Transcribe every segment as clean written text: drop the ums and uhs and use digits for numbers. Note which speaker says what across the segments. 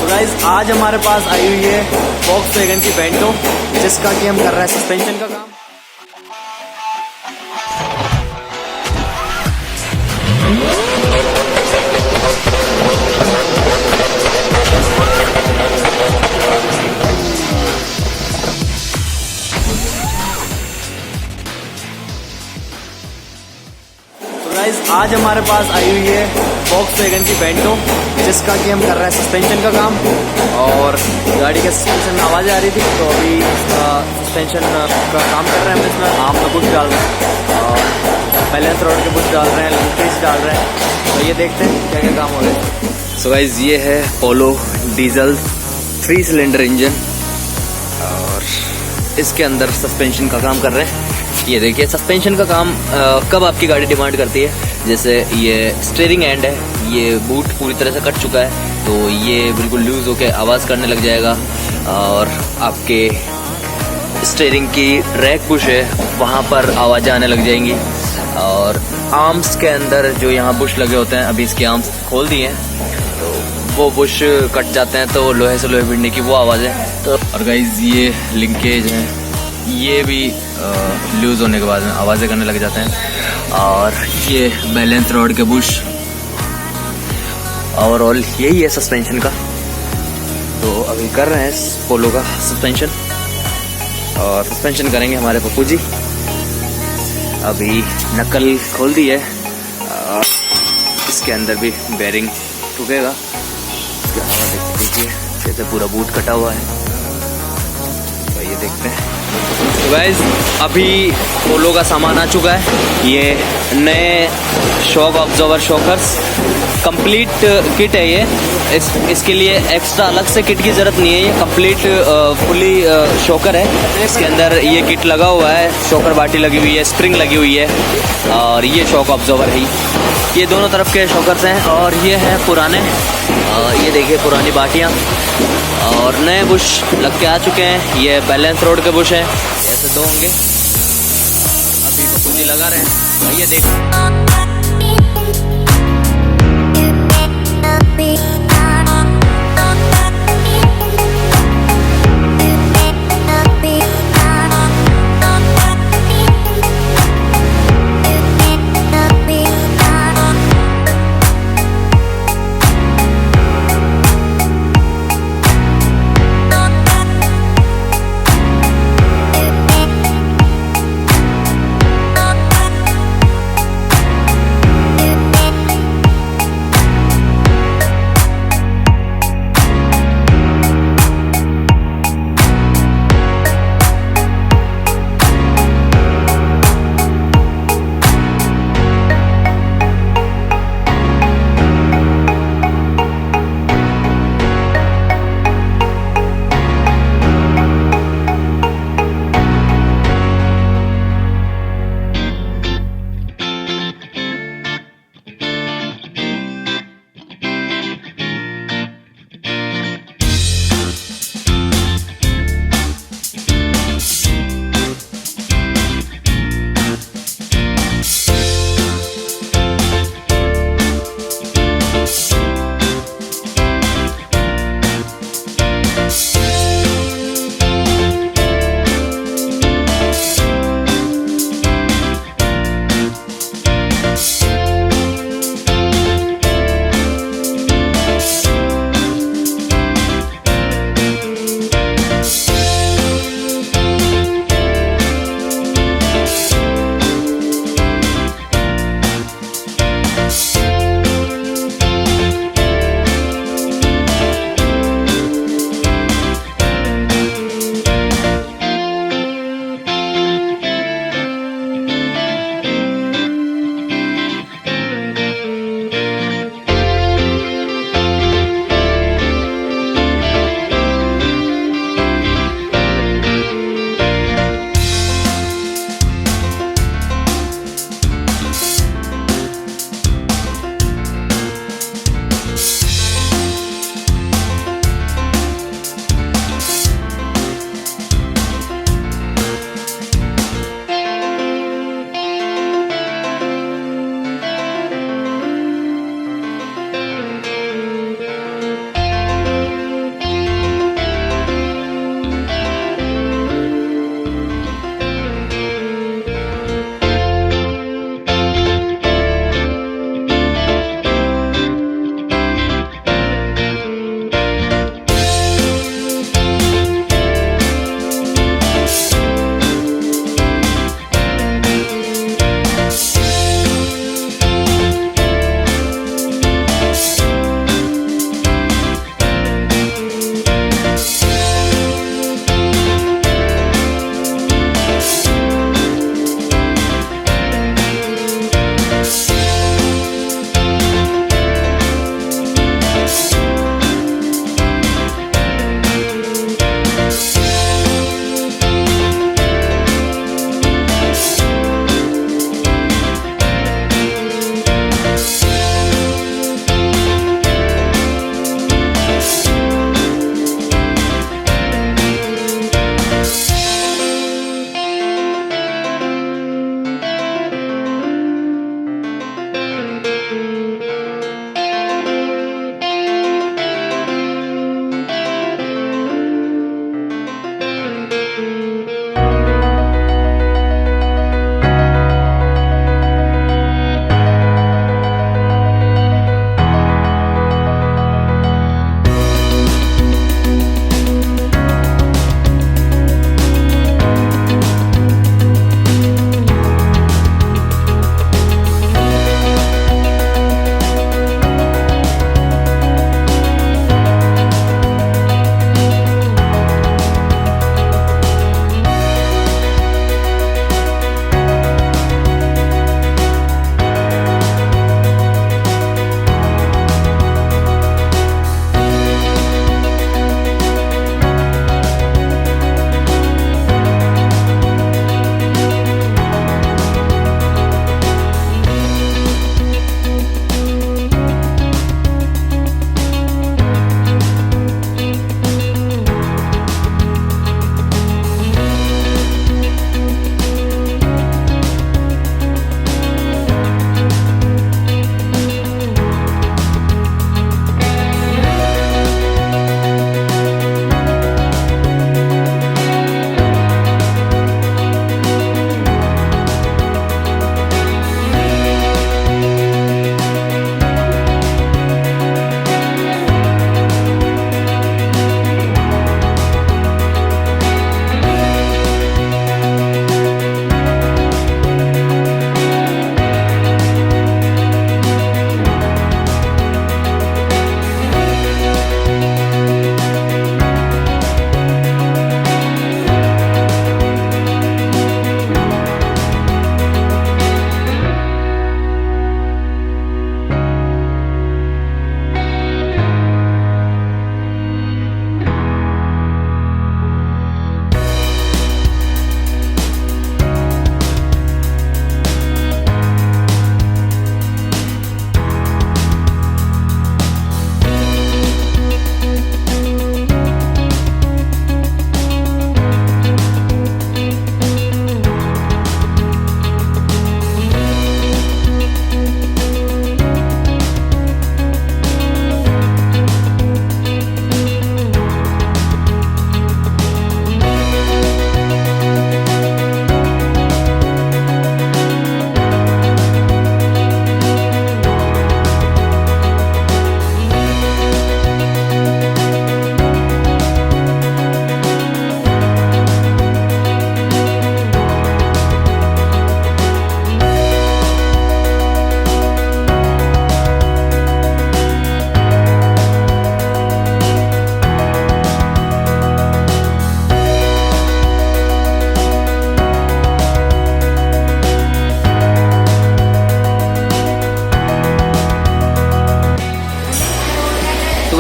Speaker 1: तो गाइस आज हमारे पास आई हुई है Volkswagen की वेंटो, जिसका कि हम कर रहे हैं सस्पेंशन का काम। आज हमारे पास आई हुई है Volkswagen की वेंटो, जिसका कि हम कर रहे हैं सस्पेंशन का काम। और गाड़ी के सस्पेंशन में आवाज़ आ रही थी, तो अभी इसका सस्पेंशन का काम कर रहे हैं हम। इसमें आम का बुश डाल रहे हैं और बैलेंस रोड के बुश डाल रहे हैं, लिंकेज डाल रहे हैं। तो ये देखते हैं क्या क्या काम हो रहा है। सो गाइस ये है पोलो डीजल 3 सिलेंडर इंजन, और इसके अंदर सस्पेंशन का काम कर रहे हैं। ये देखिए सस्पेंशन का काम कब आपकी गाड़ी डिमांड करती है, जैसे ये स्टीयरिंग एंड है, ये बूट पूरी तरह से कट चुका है, तो ये बिल्कुल लूज होकर आवाज़ करने लग जाएगा। और आपके स्टीयरिंग की रैक पुश है, वहाँ पर आवाज़ें आने लग जाएंगी। और आर्म्स के अंदर जो यहाँ बुश लगे होते हैं, अभी इसके आर्म्स खोल दिए हैं, तो वो बुश कट जाते हैं, तो लोहे से लोहे भिड़ने की वो आवाज़ है। तो और गाइस ये लिंकेज है, ये भी लूज होने के बाद में आवाज़ें करने लग जाते हैं। और ये बैलेंस रोड के बुश, ओवरऑल यही है सस्पेंशन का। तो अभी कर रहे हैं पोलो का सस्पेंशन, और सस्पेंशन करेंगे हमारे पप्पू जी। अभी नकल खोल दी है, और इसके अंदर भी बेरिंग टूटेगा। इसके अलावा देखिए जैसे पूरा बूट कटा हुआ है, तो ये देखते हैं। तो गाइस अभी पोलो का सामान आ चुका है। ये नए shock observer shockers complete kit है। ये इसके लिए एक्स्ट्रा अलग से किट की ज़रूरत नहीं है, ये कंप्लीट फुली शॉकर है। इसके अंदर ये किट लगा हुआ है, शॉकर बाटी लगी हुई है, स्प्रिंग लगी हुई है, और ये शॉक ऑब्जर्वर है। ये दोनों तरफ के शॉकर्स हैं, और ये हैं पुराने, ये देखिए पुरानी बाटियाँ, और नए बुश लग के आ चुके हैं। ये बैलेंस रोड के बुश हैं, ऐसे 2 होंगे। अभी पप्पू जी लगा रहे हैं, ये देख।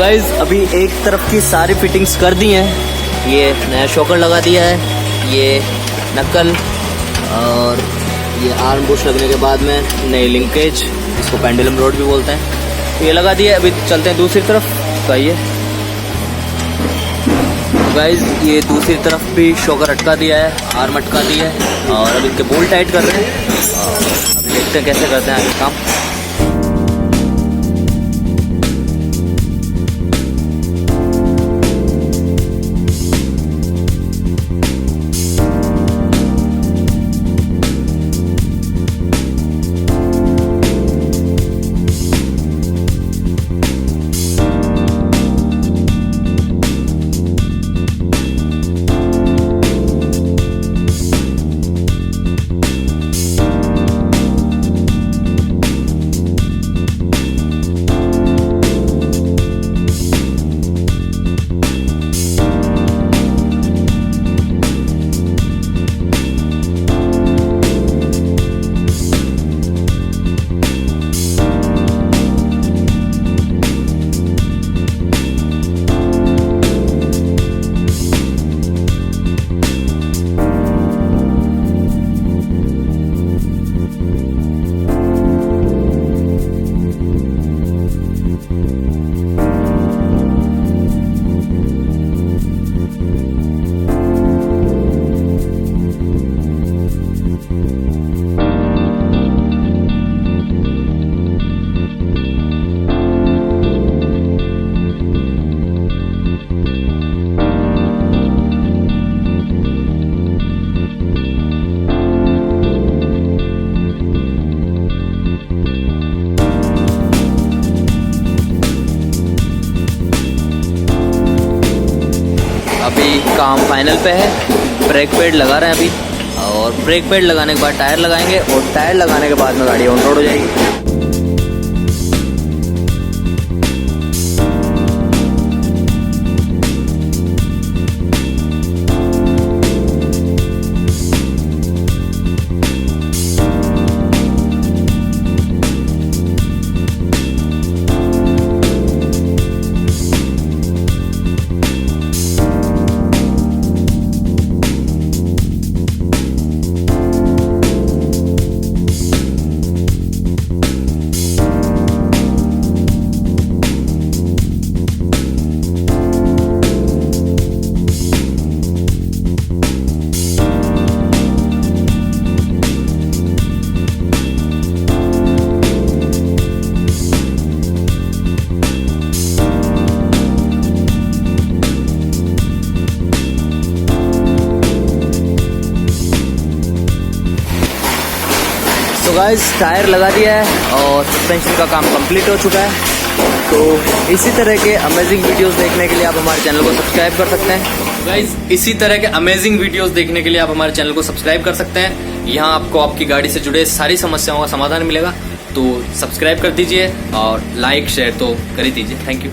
Speaker 1: गाइज अभी एक तरफ की सारी फिटिंग्स कर दी हैं। ये नया शॉकर लगा दिया है, ये नक्कल और ये आर्म बुश लगने के बाद में नई लिंकेज, इसको पेंडुलम रोड भी बोलते हैं, ये लगा दिया है। अभी चलते हैं दूसरी तरफ। कहिए गाइज ये दूसरी तरफ भी शॉकर अटका दिया है, आर्म अटका दिया है और अब इनके बोल्ट टाइट कर रहे हैं। अभी देखते हैं कैसे करते हैं आगे काम। अभी काम फाइनल पे है, ब्रेक पैड लगा रहे हैं अभी, और ब्रेक पैड लगाने के बाद टायर लगाएंगे और टायर लगाने के बाद में गाड़ी ऑन रोड हो जाएगी। तो गाइस टायर लगा दिया है और सस्पेंशन का काम कंप्लीट हो चुका है। तो इसी तरह के अमेजिंग वीडियोस देखने के लिए आप हमारे चैनल को सब्सक्राइब कर सकते हैं। गाइस इसी तरह के अमेजिंग वीडियोस देखने के लिए आप हमारे चैनल को सब्सक्राइब कर सकते हैं। यहाँ आपको आपकी गाड़ी से जुड़े सारी समस्याओं का समाधान मिलेगा। तो सब्सक्राइब कर दीजिए और लाइक शेयर तो कर ही दीजिए। Thank you.